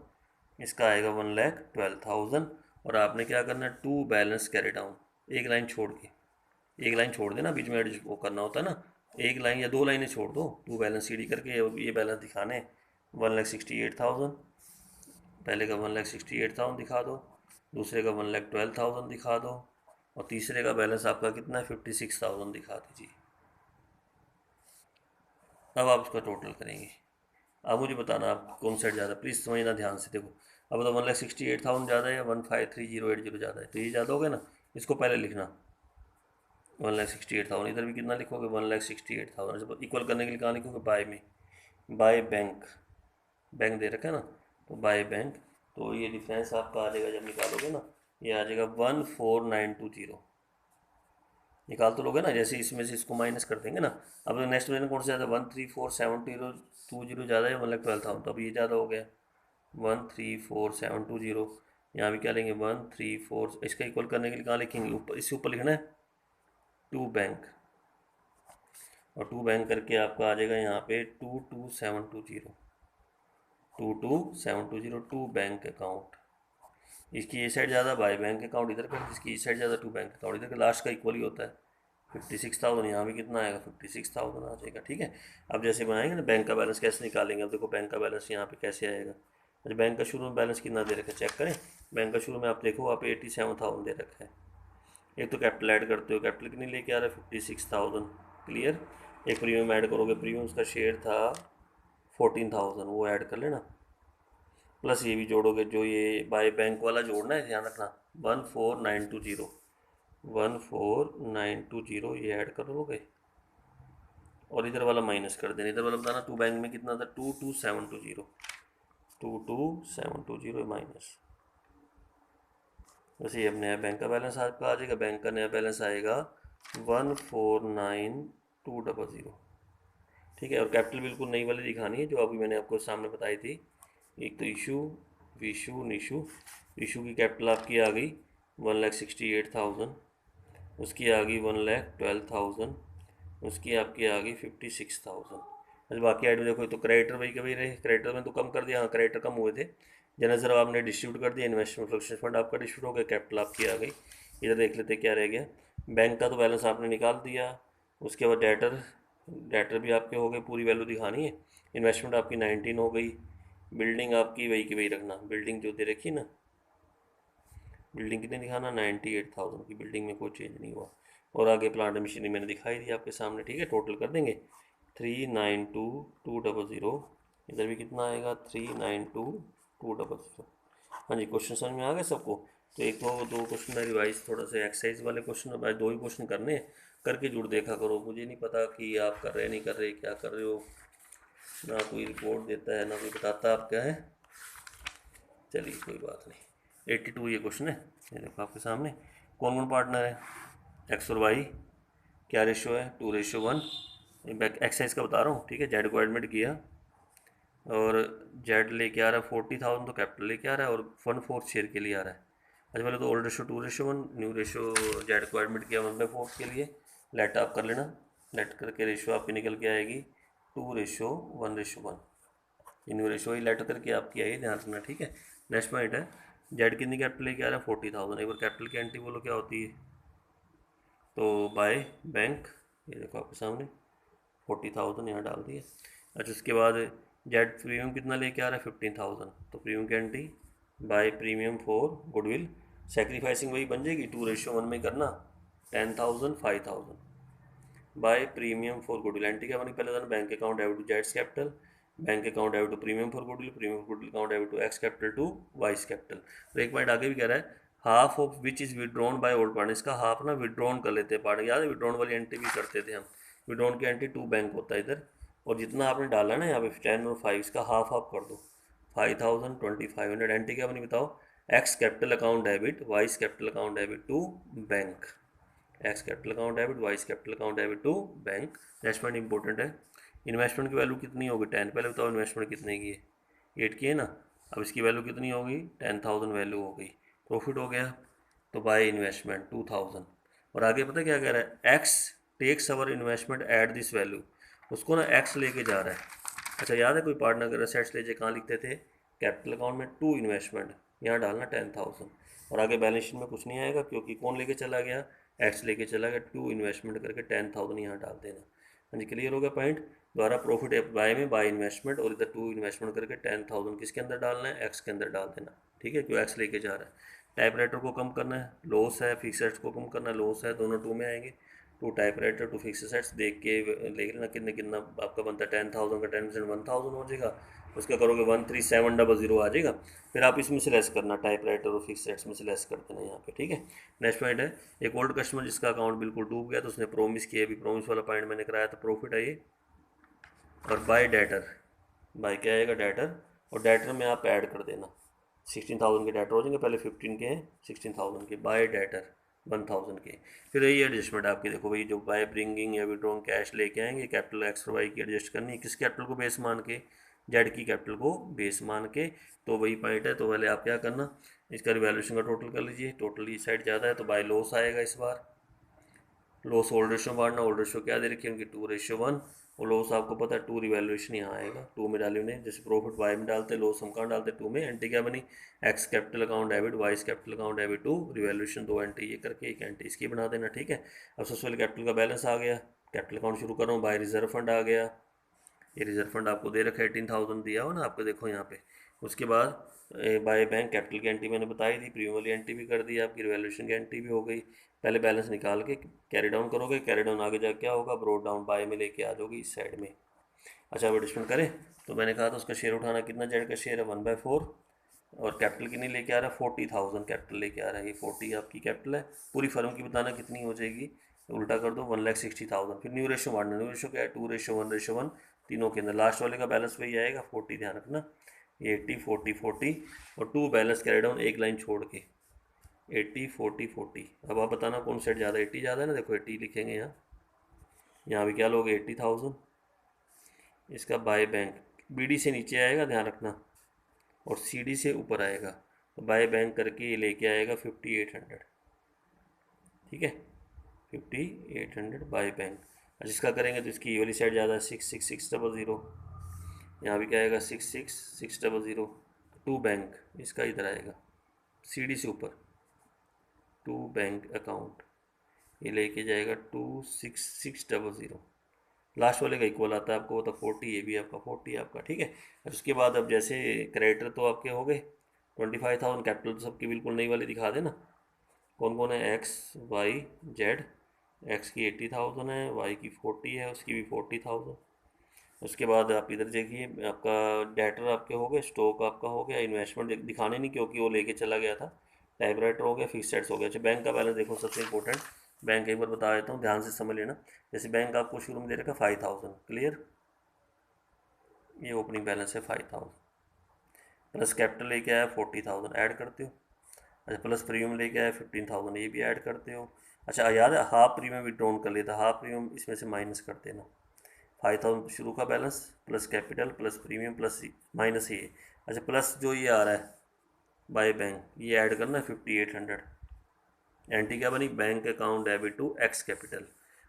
इसका आएगा 1,12,000। और आपने क्या करना है, टू बैलेंस कैरी डाउन, एक लाइन छोड़ के, एक लाइन छोड़ देना, बीच में एडजस्ट वो करना होता है ना, एक लाइन या 2 लाइनें छोड़ दो, टू बैलेंस सीडी करके ये बैलेंस दिखाने। 1,68,000, पहले का 1,68,000 दिखा दो, दूसरे का 1,12,000 दिखा दो, और तीसरे का बैलेंस आपका कितना है, 56,000 दिखा दीजिए। अब आप उसका टोटल करेंगे। अब मुझे बताना आप कौन सा ज़्यादा, प्लीज़ समझना ध्यान से। देखो अब तो 1,68,000 ज़्यादा है या 1,53,080 ज़्यादा है, तो ये ज़्यादा हो गया ना, इसको पहले लिखना 1,68,000। इधर भी कितना लिखोगे, 1,68,000। इक्वल करने के लिए कहाँ लिखोगे, बाय में, बाय बैंक, बैंक दे रखा है ना, तो बाय बैंक। तो ये डिफरेंस आपका आ जाएगा, जब निकालोगे ना, ये आ जाएगा 1,4,920। निकाल तो लोगे ना, जैसे इसमें से इसको माइनस कर देंगे ना। अब नेक्स्ट में कौन सा ज़्यादा, 1,34,720 ज़्यादा है, 1,12,000, तो अब ये ज़्यादा हो गया 1,34,720। यहाँ भी क्या लेंगे, 1,34, इसका इक्वल करने के लिए कहाँ लिखेंगे, ऊपर, इससे ऊपर लिखना है टू बैंक, और टू बैंक करके आपका आ जाएगा यहाँ पे 22,720, 22,720 टू बैंक अकाउंट। इसकी ये साइड ज़्यादा बाय बैंक अकाउंट इधर कर, इसकी ये साइड ज़्यादा टू बैंक अकाउंट इधर का, लास्ट का इक्वल ही होता है। 56,000, यहाँ भी कितना आएगा, 56,000 आ जाएगा। ठीक है, अब जैसे बनाएंगे ना, बैंक का बैलेंस कैसे निकालेंगे। अब देखो बैंक का बैलेंस यहाँ पे कैसे आएगा। अच्छा बैंक का शुरू में बैलेंस कितना दे रखा है, चेक करें। बैंक का शुरू में आप देखो, आप 87,000 दे रखा है। एक तो कैपिटल ऐड करते हो, कैपिटल कितनी लेके आ रहा है, 56,000, क्लियर। एक प्रीमियम ऐड करोगे, प्रीमियम उसका शेयर था 14,000, वो ऐड कर लेना। प्लस ये भी जोड़ोगे, जो ये बाय बैंक वाला जोड़ना है, ध्यान रखना, 1,4920, 1,4920 ये ऐड कर लोगे, और इधर वाला माइनस कर देना। इधर वाला बताना टू बैंक में कितना था, 22,720, 22,720 माइनस। वैसे ये नया बैंक का बैलेंस आपका आ जाएगा, बैंक का नया बैलेंस आएगा 1,49,200। ठीक है, और कैपिटल बिल्कुल नई वाली दिखानी है जो अभी मैंने आपको सामने बताई थी। एक तो इशू विशु निशु, इशू की कैपिटल आपकी आ गई 1,68,000, उसकी आ गई 1,12,000, उसकी आपकी आ गई 56,000। अच्छा बाकी आइटम देखो, तो क्रेडिटर वही के वही रहे, क्रेडिटर में तो कम कर दिया, हाँ क्रेडिटर कम हुए थे। जनरल सर आपने डिस्ट्रीब्यूट कर दिया, इन्वेस्टमेंट फ्लक्चुएशन फंड आपका डिस्ट्रीब्यूट हो गया, कैपिटल आपकी आ गई। इधर देख लेते क्या रह गया, बैंक का तो बैलेंस आपने निकाल दिया। उसके बाद डेटर, डेटर भी आपके हो गए, पूरी वैल्यू दिखानी है। इन्वेस्टमेंट आपकी 19 हो गई। बिल्डिंग आपकी वही की वही रखना, बिल्डिंग जो दे रखी ना, बिल्डिंग कितनी दिखाना, 98,000 की बिल्डिंग में कोई चेंज नहीं हुआ। और आगे प्लांट मशीनरी मैंने दिखाई दी आपके सामने। ठीक है, टोटल कर देंगे 3,92,200। इधर भी कितना आएगा, 3,92,200। हाँ जी, क्वेश्चन समझ में आ गए सबको। तो एक तो दो क्वेश्चन मैं रिवाइज, थोड़ा सा एक्सरसाइज वाले क्वेश्चन, भाई 2 ही क्वेश्चन करने हैं, करके जुड़ देखा करो। मुझे नहीं पता कि आप कर रहे नहीं कर रहे, क्या कर रहे हो, ना कोई रिपोर्ट देता है ना कोई बताता आप क्या है। चलिए कोई बात नहीं। 82 ये क्वेश्चन है, ये देखो आपके सामने। कौन कौन पार्टनर है, एक्स और वाई, क्या रेशो है, 2:1। एक्सरसाइज का बता रहा हूँ। ठीक है, जेड को एडमिट किया, और जेड लेके आ रहा है 40,000, तो कैपिटल लेके आ रहा है और 1/4 शेयर के लिए आ रहा है। अच्छा पहले तो old ratio 2:1, new ratio Z को एडमिट किया 1/4 के लिए, लेट आप कर लेना, लेट करके रेशो आपकी निकल के आएगी 2:1:1। न्यू रेशो ही लेट करके आपकी आई, ध्यान रखना, ठीक है। नेक्स्ट पॉइंट है, जेड कितनी कैपिटल लेके आ रहा है 40,000, एक बार कैपिटल की एंट्री बोलो क्या होती है, तो बाय बैंक, ये देखो आपके सामने 40,000 यहाँ डाल दिए। अच्छा उसके बाद जेड प्रीमियम कितना लेके आ रहा है 15,000, तो प्रीमियम की entry by premium for goodwill, sacrificing वही बन जाएगी 2:1 में करना, 10,000 5,000 by premium for goodwill. Entry क्या बनी पहले था, बैंक अकाउंट डेबिट टू जेड्स capital, bank account debit to premium for goodwill, premium for goodwill account debit to X capital to Y's capital. तो एक पॉइंट आगे भी कह रहा है, half of which is withdrawn by old partner, इसका हाफ ना विड्रॉन कर लेते हैं पार्टनर, याद है विड्रॉन वाली एंट्री भी करते थे हम, विड्रॉन की एंट्री टू बैंक होता है इधर, और जितना आपने डाला है ना यहाँ पे 10 और 5, इसका हाफ हाफ कर दो, 5,000 2,500। एंट्री क्या बनी बताओ, X capital account debit Y's capital account debit to bank, X capital account debit Y's capital account debit to bank. Next point important है, इन्वेस्टमेंट की वैल्यू कितनी होगी 10, पहले बताओ इन्वेस्टमेंट कितने की है 8 की है ना, अब इसकी वैल्यू कितनी होगी 10,000 वैल्यू हो गई, प्रॉफिट हो गया, तो बाय इन्वेस्टमेंट 2,000। और आगे पता क्या कह रहा है, X takes our investment at this value, उसको ना एक्स लेके जा रहा है। अच्छा याद है कोई पार्टनर अगर असेट्स ले जाए कहाँ लिखते थे, कैपिटल अकाउंट में टू इन्वेस्टमेंट, यहाँ डालना 10,000, और आगे बैलेंस शीट में कुछ नहीं आएगा क्योंकि कौन लेके चला गया, एक्स लेके चला गया, टू इन्वेस्टमेंट करके 10,000 यहाँ डाल देना। हाँ जी क्लियर हो गया पॉइंट, द्वारा प्रॉफिट बाय में बाय इन्वेस्टमेंट और इधर टू इन्वेस्टमेंट करके 10,000 किसके अंदर डालना है, एक्स के अंदर डाल देना, ठीक है, क्यों एक्स लेके जा रहा है। टाइप राइटर को कम करना है, लॉस है, फिक्स एसेट्स को कम करना है, लॉस है, दोनों टू में आएंगे, to typewriter to fixed assets देख के ले लेना कितने कितना आपका बनता है, 10,000 का 10% 1,000 हो जाएगा, उसका करोगे 13700 आ जाएगा, फिर आप इसमें से लेस करना, टाइप राइटर और फिक्स एसेट्स में से लेस कर देना यहाँ पे, ठीक है। नेक्स्ट पॉइंट है, एक ओल्ड कस्टमर जिसका अकाउंट बिल्कुल डूब गया तो उसने प्रोमिस किया, अभी प्रोमिस वाला पॉइंट मैंने कराया था, प्रॉफिट है ये। और बाय डेटर, बाय क्या आएगा डेटर, और डेटर में आप ऐड कर देना, 16,000 के डेटर हो जाएंगे, पहले 15 के हैं, 16,000 के, बाय डेटर 1,000 के। फिर यही एडजस्टमेंट आपकी देखो भाई, जो बाय ब्रिंगिंग या विड्रॉइंग कैश लेके आएंगे, कैपिटल एक्स और वाई की एडजस्ट करनी है, किस कैपिटल को बेस मान के, जेड की कैपिटल को बेस मान के, तो वही पॉइंट है। तो पहले आप क्या करना, इसका रिवैल्यूएशन का टोटल कर लीजिए, टोटल इस साइड ज़्यादा है तो बाय लॉस आएगा इस बार, लॉस ओल्ड रेशो मारना, ओल्ड रेशो क्या दे रखी है उनकी 2:1, और लॉस आपको पता है 2 रिवैल्यूएशन यहाँ आएगा, 2 में डाली उन्हें, जैसे प्रॉफिट वाई में डालते, लॉस हम कहाँ डालते 2 में। एंट्री क्या बनी, X capital account debit Y's capital account debit to revaluation, 2 entry ये करके एक एंट्री इसकी बना देना, ठीक है। अब सबसे पहले कैपिटल का बैलेंस आ गया, कैपिटल अकाउंट शुरू कर रहा हूँ, बाय रिजर्व फंड आ गया, ये रिजर्व फंड आपको दे रखा है 18,000 दिया हो ना आपको, देखो यहाँ पे। उसके बाद बाय बैंक कैपिटल की एंट्री मैंने बताई थी, प्रीमियम वाली एंट्री भी कर दी आपकी, रिवैल्यूएशन की एंट्री भी हो गई। पहले बैलेंस निकाल के कैरी डाउन करोगे, कैरी डाउन आगे जाके क्या होगा, ब्रोड डाउन बाय में लेके आ जाओगी इस साइड में। अच्छा एडजस्टमेंट करें, तो मैंने कहा था उसका शेयर उठाना कितना, जेड का शेयर है 1/4, और कैपिटल कितनी लेके आ रहा है 40,000 कैपिटल लेके आ रहा है, ये 40 आपकी कैपिटल है, पूरी फर्म की बताना कितनी हो जाएगी, उल्टा कर दो 1,60,000। फिर न्यू रेशो मारना, न्यू रेशो क्या है 2:1:1, तीनों के अंदर लास्ट वाले का बैलेंस वही आएगा 40, ध्यान रखना, 80 40 40, और टू बैलेंस कैरी डाउन एक लाइन छोड़ के 80 40 40। अब आप बताना कौन सेट ज़्यादा, 80 ज़्यादा है ना, देखो 80 लिखेंगे यहाँ, यहाँ भी क्या लोगे 80,000, इसका बाय बैंक बीडी से नीचे आएगा ध्यान रखना, और सीडी से ऊपर आएगा, तो बाय बैंक करके ये लेके आएगा 5,800, ठीक है, 5,800 बाय बैंक। जिसका करेंगे तो इसकी ये वाली साइड ज़्यादा है, 66600, यहाँ भी क्या आएगा 66600, टू बैंक इसका इधर आएगा सीडी से ऊपर, टू बैंक अकाउंट ये लेके जाएगा 26600, लास्ट वाले का इक्वल आता है आपको, वो तो 40, ये भी आपका 40 आपका, ठीक है। उसके बाद अब जैसे क्रेडिटर तो आपके हो गए 25,000, कैपिटल तो सबकी बिल्कुल नई वाली दिखा देना, कौन कौन है, एक्स वाई जेड, एक्स की 80,000 है, वाई की 40 है, उसकी भी 40,000। उसके बाद आप इधर देखिए आपका डेटर आपके हो गए, स्टॉक आपका हो गया, इन्वेस्टमेंट दिखाने नहीं क्योंकि वो लेके चला गया था, टाइप राइटर हो गया, फिक्स एसेट्स हो गया। अच्छा बैंक का बैलेंस देखो सबसे इंपॉर्टेंट, बैंक एक बार बता देता हूँ ध्यान से समझ लेना, जैसे बैंक आपको शुरू में दे रखा 5,000, क्लियर, ये ओपनिंग बैलेंस है 5,000, प्लस कैपिटल लेके आया 40,000 ऐड करते हो, अच्छा प्लस प्रीमियम लेके आया 15,000 ये भी ऐड करते हो। अच्छा याद है हाफ प्रीमियम विड्रॉन कर लेता, हाफ प्रीमियम इसमें से माइनस कर देना, 5000 शुरू का balance plus capital plus premium plus minus ये, अच्छा प्लस जो ये आ रहा है बाय बैंक, ये ऐड करना है 5800। एंट्री क्या बनी, bank account debit to X capital,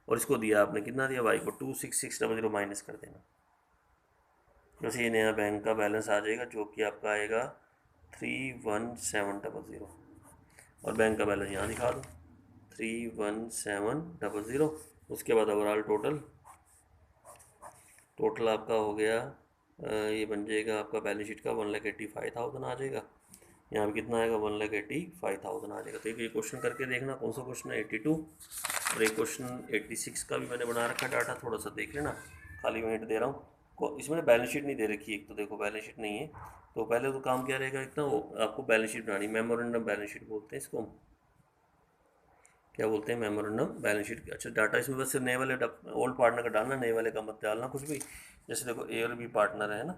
और इसको दिया आपने कितना दिया वाई को 26600 माइनस कर देना। वैसे ये नया बैंक का बैलेंस आ जाएगा जो कि आपका आएगा 31700, और बैंक का बैलेंस यहाँ दिखा दो 31700। उसके बाद ओवरऑल टोटल आपका हो गया ये बन जाएगा आपका बैलेंस शीट का 1,85,000 आ जाएगा। यहाँ पे कितना आएगा 1,85,000 आ जाएगा। तो ये क्वेश्चन करके देखना, कौन सा क्वेश्चन है 82, और एक क्वेश्चन 86 का भी मैंने बना रखा डाटा, थोड़ा सा देख लेना, खाली मैं हिंट दे रहा हूँ। इसमें बैलेंस शीट नहीं दे रखी, एक तो देखो बैलेंस शीट नहीं है, तो पहले तो काम क्या रहेगा, इतना वो आपको बैलेंस शीट बनानी, मेमोरेंडम बैलेंस शीट बोलते हैं इसको, क्या बोलते हैं, मेमोरेंडम बैलेंस शीट। अच्छा डाटा इसमें बस नए वाले ओल्ड पार्टनर का डालना, नए वाले का मत डालना कुछ भी। जैसे देखो ए और बी पार्टनर है ना,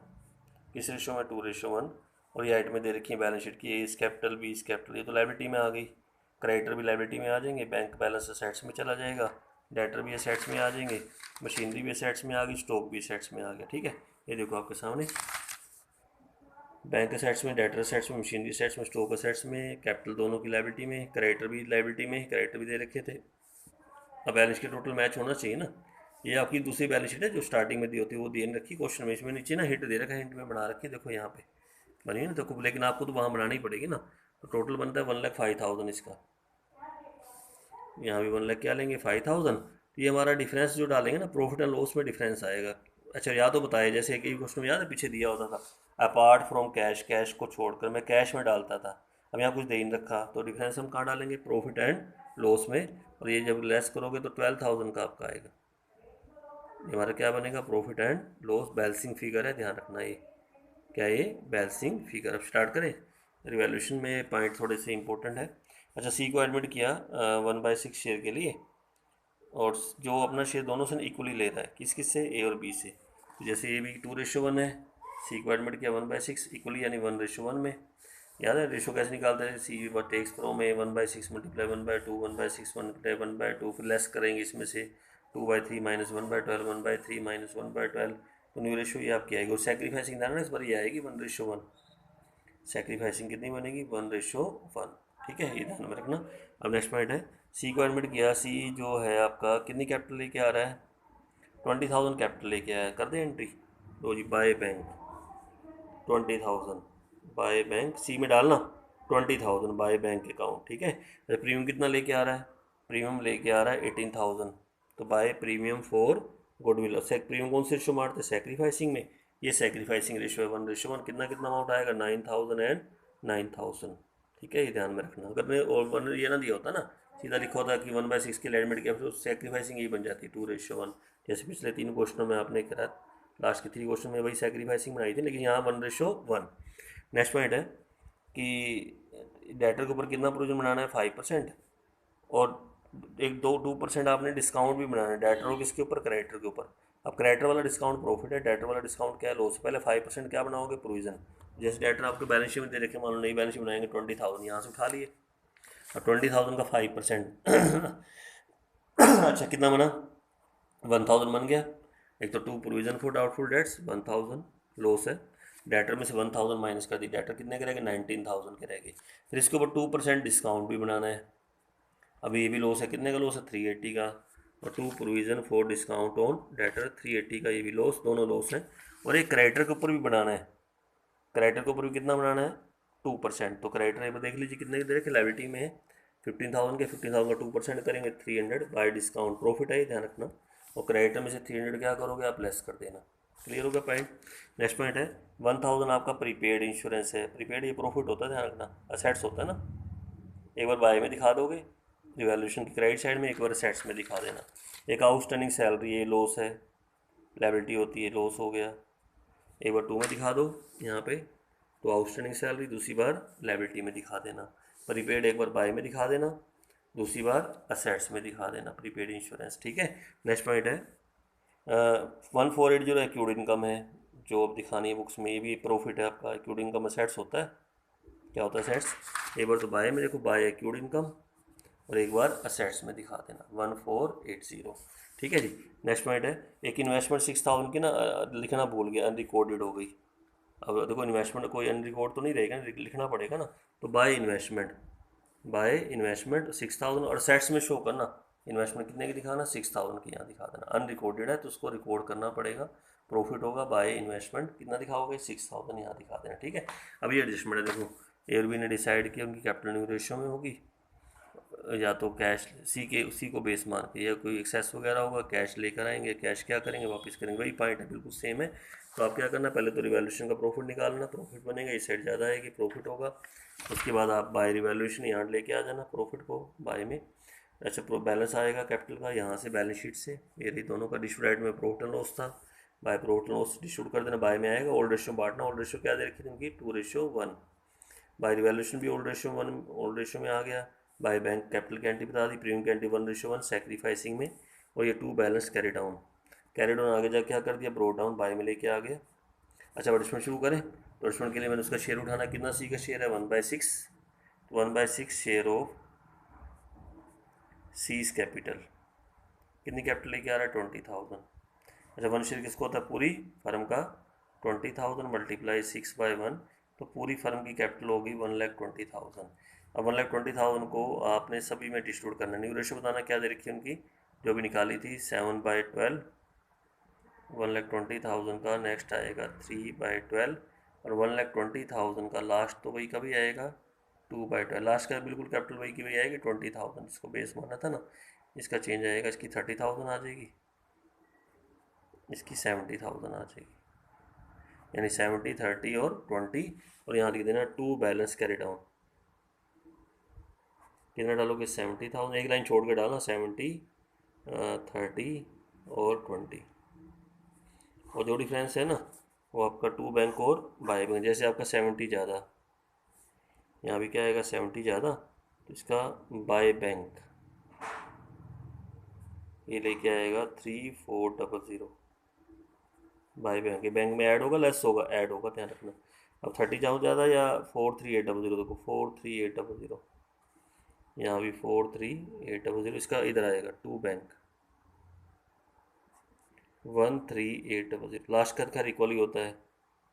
किस रेशो में 2:1, और ये आइटम में दे रखी है बैलेंस शीट की, ए इस कैपिटल बी इस कैपिटल, ये तो लाइबिलिटी में आ गई, क्रेडिटर भी लाइबिलिटी में आ जाएंगे, बैंक बैलेंस असेट्स में चला जाएगा, डेटर भी असेट्स में आ जाएंगे, मशीनरी भी असेट्स में आ गई, स्टॉक भी असेट्स में आ गया। ठीक है, ये देखो आपके सामने बैंक असेट्स में, डेटर असेट्स में, मशीनरी असेट्स में, स्टॉक असेट्स में, कैपिटल दोनों की लाइबिलिटी में, क्रेडिटर भी लाइबिलिटी में, क्रेडिटर भी दे रखे थे। अब बैलेंस के टोटल मैच होना चाहिए ना। ये आपकी दूसरी बैलेंस शीट है जो स्टार्टिंग में दी होती है, वो दे रखी क्वेश्चन में, इसमें नीचे ना हिंट दे रखा है, हिंट में बना रखी है, देखो यहाँ पे बनी है ना, देखो, लेकिन आपको तो वहाँ बनानी पड़ेगी ना। तो टोटल बनता है 1,05,000 इसका, यहाँ भी 1 लाख क्या लेंगे 5,000। तो ये हमारा डिफरेंस जो डालेंगे ना, प्रॉफिट एंड लॉस में डिफरेंस आएगा। अच्छा या तो बताया, जैसे एक क्वेश्चन में याद है पीछे दिया होता था, अपार्ट फ्रॉम कैश, कैश को छोड़कर मैं कैश में डालता था, अब यहाँ कुछ दे नहीं रखा, तो डिफरेंस हम कहाँ डालेंगे, प्रॉफिट एंड लॉस में, और ये जब लेस करोगे तो 12,000 का आपका आएगा। ये हमारा क्या बनेगा, profit and loss balancing figure है, ध्यान रखना ये क्या है, ये बैलेंसिंग फिगर। अब स्टार्ट करें, रिवैल्यूएशन में पॉइंट थोड़े से इंपॉर्टेंट है। अच्छा सी को एडमिट किया 1/6 शेयर के लिए, और जो अपना शेयर दोनों से इक्वली ले रहा है, किस किस से, ए और बी से। तो जैसे ए बी 2:1 है, सी को एडमिट किया 1/6 इक्वली यानी 1:1 में। याद है रेशो कैसे निकालते हैं, C takes from A 1/6 multiply 1/2 1/6 multiply 1/2, फिर लेस करेंगे इसमें से 2/3 माइनस 1/12 1/3 माइनस 1/12, तो न्यू रेशो ये आपकी आएगी। और सेक्रीफाइसिंग था ना इस बार, ये आएगी 1:1, सेक्रीफाइसिंग कितनी बनेगी 1:1। ठीक है, ये ध्यान में रखना। अब नेक्स्ट पॉइंट है, सी को एडमिट किया, सी जो है आपका कितनी कैपिटल लेके आ रहा है, 20,000 कैपिटल लेके आया है, कर दे एंट्री, तो जी बाय बैंक 20,000, बाय बैंक सी में डालना 20,000 बाय बैंक अकाउंट। ठीक है, प्रीमियम कितना लेके आ रहा है, प्रीमियम लेके आ रहा है 18,000, तो बाय प्रीमियम फॉर गुडविल। और प्रीमियम कौन से रेशो मारते हैं, सेक्रीफाइसिंग में, ये सेक्रीफाइसिंग रेशो है 1:1, कितना कितना अमाउंट आएगा 9,000 एंड 9,000। ठीक है, ये ध्यान में रखना, अगर मैं और वन ये ना दिया होता ना, सीधा लिखा होता कि 1/6 के एडमिट किया, फिर सेक्रीफाइसिंग यही बन जाती 2:1, जैसे पिछले 3 क्वेश्चनों में आपने करा, लास्ट के 3 क्वेश्चन में वही सेक्रीफाइसिंग बनाई थी, लेकिन यहाँ 1:1। नेक्स्ट पॉइंट है कि डेटर के ऊपर कितना प्रोविजन बनाना है 5%, और एक 2% आपने डिस्काउंट भी बनाना है, डेटर और किसके ऊपर, क्रेडिटर के ऊपर। अब क्रेडिटर वाला डिस्काउंट प्रॉफिट है, डेटर वाला डिस्काउंट क्या है, लॉस। पहले 5% क्या बनाओगे, प्रोविजन। जैसे डेटर आपके बैलेंस शीट में दे रखे, मान लो नई बैलेंस शीट बनाएंगे 20,000, यहाँ से उठा लिए, और 20,000 का 5% अच्छा कितना बना 1,000 बन गया। एक तो 2 provision for doubtful dates 1,000 loss है, डेटर में से 1,000 माइनस कर दी, डेटर कितने के रहेंगे 19,000 के रहेंगे। फिर इसके ऊपर 2% डिस्काउंट भी बनाना है, अभी ये भी लॉस है, कितने का लॉस है 380 का, और 2 provision for discount on debtor 380 का, ये भी लॉस, दोनों लॉस है। और एक क्रेडिटर के ऊपर भी बनाना है, क्रेडिटर के ऊपर भी कितना बनाना है 2%। तो क्रेडिटर यहाँ पर देख लीजिए कितने की दे रखे, लाइबिलिटी में है 15,000 के, 15,000 का 2% करेंगे 300 बाय डिस्काउंट, प्रॉफिट है, ध्यान रखना। और क्रेडिटर में से 300 क्या करोगे आप, लेस कर देना। क्लियर हो गया पॉइंट। नेक्स्ट पॉइंट है 1,000 आपका प्रीपेड इंश्योरेंस है, प्रीपेड ये प्रॉफिट होता है, ध्यान रखना, असेट्स होता है ना, एक बार बाय में दिखा दोगे रिवैल्यूएशन की क्रेडिट साइड में, एक बार असेट्स में दिखा देना। एक आउटस्टैंडिंग सैलरी, ये लॉस है, लायबिलिटी होती है, लॉस हो गया, एक बार 2 में दिखा दो यहाँ पे, तो आउटस्टैंडिंग सैलरी, दूसरी बार लायबिलिटी में दिखा देना। प्रीपेड एक बार बाय में दिखा देना, दूसरी बार असेट्स में दिखा देना, प्रीपेड इंश्योरेंस। ठीक है, नेक्स्ट पॉइंट है 1480 एक्यूड इनकम है, जो अब दिखानी है बुक्स में, ये भी प्रॉफिट है आपका, एक्यूड इनकम असेट्स होता है, क्या होता है असेट्स। एक बार तो बाय में देखो, बाय एक्यूड इनकम, और एक बार असेट्स में दिखा देना 1480। ठीक है जी। नेक्स्ट पॉइंट है, एक इन्वेस्टमेंट 6000 की ना लिखना भूल गया, अनरिकॉर्डेड हो गई। अब देखो इन्वेस्टमेंट कोई अनरिकॉर्ड तो नहीं रहेगा, लिखना पड़ेगा ना। तो बाय इन्वेस्टमेंट 6000 और सेट्स में शो करना इन्वेस्टमेंट कितने की दिखाना 6000 की, यहाँ दिखा देना। अनरिकॉर्डेड है तो उसको रिकॉर्ड करना पड़ेगा। प्रॉफिट होगा बाय इन्वेस्टमेंट कितना दिखाओगे 6000, यहाँ दिखा देना। ठीक है। अब ये एडजस्टमेंट है, देखो एयरबी ने डिसाइड किया उनकी कैपिटल न्यू रेशियो में होगी, या तो कैश सी को बेस मान के, या कोई एक्सेस वगैरह होगा कैश लेकर आएंगे, कैश क्या करेंगे वापस करेंगे, वही पॉइंट है, बिल्कुल सेम है। तो आप क्या करना, पहले तो रिवैल्यूएशन का प्रॉफिट निकालना, प्रॉफिट बनेगा, इस साइड ज़्यादा आएगी, प्रॉफिट होगा। उसके बाद आप बाय रिवैल्यूएशन यहाँ लेके आ जाना, प्रॉफिट को बाय में। अच्छा बैलेंस आएगा कैपिटल का यहाँ से बैलेंस शीट से, ये रही दोनों का डिस्ट्रीब्यूट में प्रॉफिट एंड लॉस था, by profit and loss distribute कर देना, बाय में आएगा। ओल्ड रेशियो बांटना, ओल्ड रेशियो क्या दे रखी थी उनकी 2:1। बाय रिवैल्यूएशन भी ओल्ड रेशियो में आ गया। बाय बैंक कैपिटल की एंट्री बता दी, प्रीमियम की एंट्री 1:1 सैक्रिफाइसिंग में, और ये 2 बैलेंस कैरी डाउन आगे जा क्या कर दिया, ब्रोड डाउन बाय में लेके आ गया। अच्छा एडजस्टमेंट शुरू करें, तो एडजस्टमेंट के लिए मैंने उसका शेयर उठाना, कितना सी का शेयर है 1/6, 1/6 शेयर ऑफ सीज कैपिटल, कितनी कैपिटल लेके आ रहा है 20000। अच्छा 1 शेयर किसको होता है, पूरी फर्म का 20000 मल्टीप्लाई 6/1, तो पूरी फर्म की कैपिटल होगी 1,20,000। अब 1,20,000 को आपने सभी में डिस्ट्रीब्यूट करना, न्यू रेशियो बताना क्या दे रखी है उनकी, जो भी निकाली थी 7/12, 1,20,000 का नेक्स्ट आएगा 3/12, और 1,20,000 का लास्ट तो वही का भी आएगा 2/12, लास्ट का बिल्कुल कैपिटल वही की वही आएगी 20,000, इसको बेस माना था ना। इसका चेंज आएगा, इसकी 30,000 आ जाएगी, इसकी 70,000 आ जाएगी, यानी 70, 30 और 20, और यहाँ लिख देना 2 बैलेंस कैरी डाउन। कितना डालोगे 70,000, एक लाइन छोड़ के डालना 70, 30 और 20, और जो डिफरेंस है ना वो आपका 2 बैंक और बाय बैंक, जैसे आपका 70 ज़्यादा, यहाँ भी क्या आएगा 70 ज़्यादा, तो इसका बाय बैंक ये लेके आएगा 3400, बाय बैंक, ये बैंक में ऐड होगा लेस होगा, ऐड होगा, ध्यान रखना। अब 30 जाऊँ ज़्यादा या 43800, देखो 43800, यहाँ भी 43800, इसका इधर आएगा 2 बैंक 13800, लास्ट का खैर इक्वल ही होता है,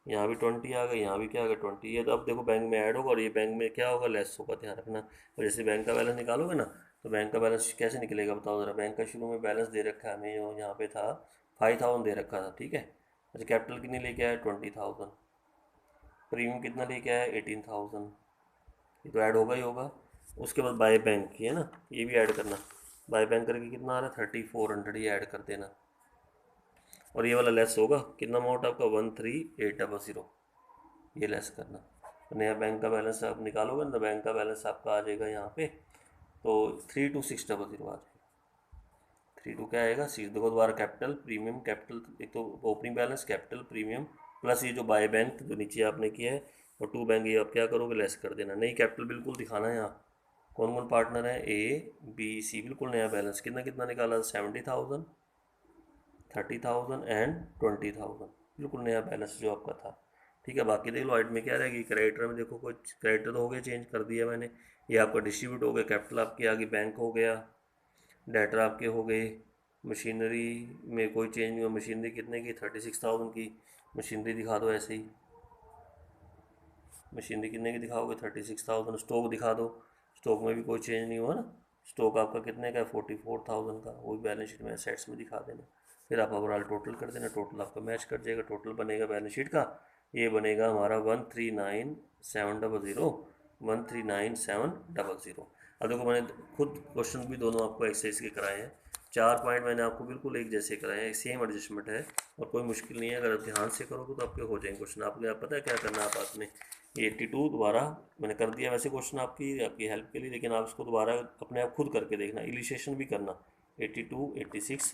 यहाँ भी 20 आ गया, यहाँ भी क्या आ गया 20, ये तो अब देखो बैंक में ऐड होगा और ये बैंक में क्या होगा लेस होगा, ध्यान रखना। और जैसे बैंक का बैलेंस निकालोगे ना, तो बैंक का बैलेंस कैसे निकलेगा बताओ ज़रा। बैंक का शुरू में बैलेंस दे रखा है हमें, जो यहाँ पे था 5000 दे रखा था, ठीक है। अच्छा कैपिटल कितनी लेके आया 20,000, प्रीमियम कितना लेके आया 18,000, ये तो ऐड होगा ही होगा। उसके बाद बाय बैंक है ना, ये भी ऐड करना, बाय बैंक करके कितना आ रहा है 3400, ये ऐड कर देना, और ये वाला लेस होगा, कितना अमाउंट आपका 13800, ये लेस करना। तो नया बैंक का बैलेंस आप निकालोगे ना, तो बैंक का बैलेंस आपका आ जाएगा यहाँ पे, तो 32600 आ जाएगा। 32 क्या आएगा 6, देखो दोबारा कैपिटल प्रीमियम कैपिटल, एक तो opening balance capital premium plus ये जो बाय बैंक जो नीचे आपने किया है, और 2 बैंक ये आप क्या करोगे लेस कर देना। नई कैपिटल बिल्कुल दिखाना है यहाँ, कौन कौन पार्टनर है A, B, C, बिल्कुल नया बैलेंस, कितना कितना निकाला 70,000, 30,000 एंड 20,000, बिल्कुल नया बैलेंस जो आपका था। ठीक है, बाकी देख लो आइट में क्या रहेगी, क्रेडिटर में देखो कुछ क्रेडिटर तो हो गए, चेंज कर दिया मैंने, ये आपका डिस्ट्रीब्यूट हो गया, कैपिटल आपकी आ गई, बैंक हो गया, डेटर आपके हो गए, मशीनरी में कोई चेंज नहीं हुआ, मशीनरी कितने की 36,000 की, मशीनरी दिखा दो ऐसे ही, मशीनरी कितने की दिखाओगे 36,000, स्टॉक दिखा दो, स्टॉक में भी कोई चेंज नहीं हुआ ना, स्टॉक आपका कितने का है 44,000 का, वही बैलेंस शीट में एसेट्स में दिखा देना। फिर आप ओवरऑल टोटल कर देना, टोटल आपका मैच कर जाएगा, टोटल बनेगा बैलेंस शीट का, ये बनेगा हमारा 139,700, 139,700। अब देखो मैंने खुद क्वेश्चन भी दोनों आपको एक्सरसाइज के कराए हैं, 4 पॉइंट मैंने आपको बिल्कुल एक जैसे कराए हैं, सेम एडजस्टमेंट है और कोई मुश्किल नहीं है, अगर आप ध्यान से करोगे तो आपके हो जाएंगे क्वेश्चन। आपको आप पता है क्या करना है, आप में 82 दोबारा मैंने कर दिया वैसे क्वेश्चन आपकी हेल्प के लिए, लेकिन आप उसको दोबारा अपने आप खुद करके देखना, इलिस्ट्रेशन भी करना। 82, 86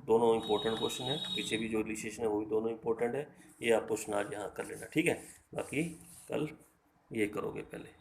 दोनों इंपॉर्टेंट क्वेश्चन है, पीछे भी जो इलिस्ट्रेशन है वो भी दोनों इंपॉर्टेंट है, ये आप क्वेश्चन आज यहाँ कर लेना, ठीक है। बाकी कल ये करोगे पहले।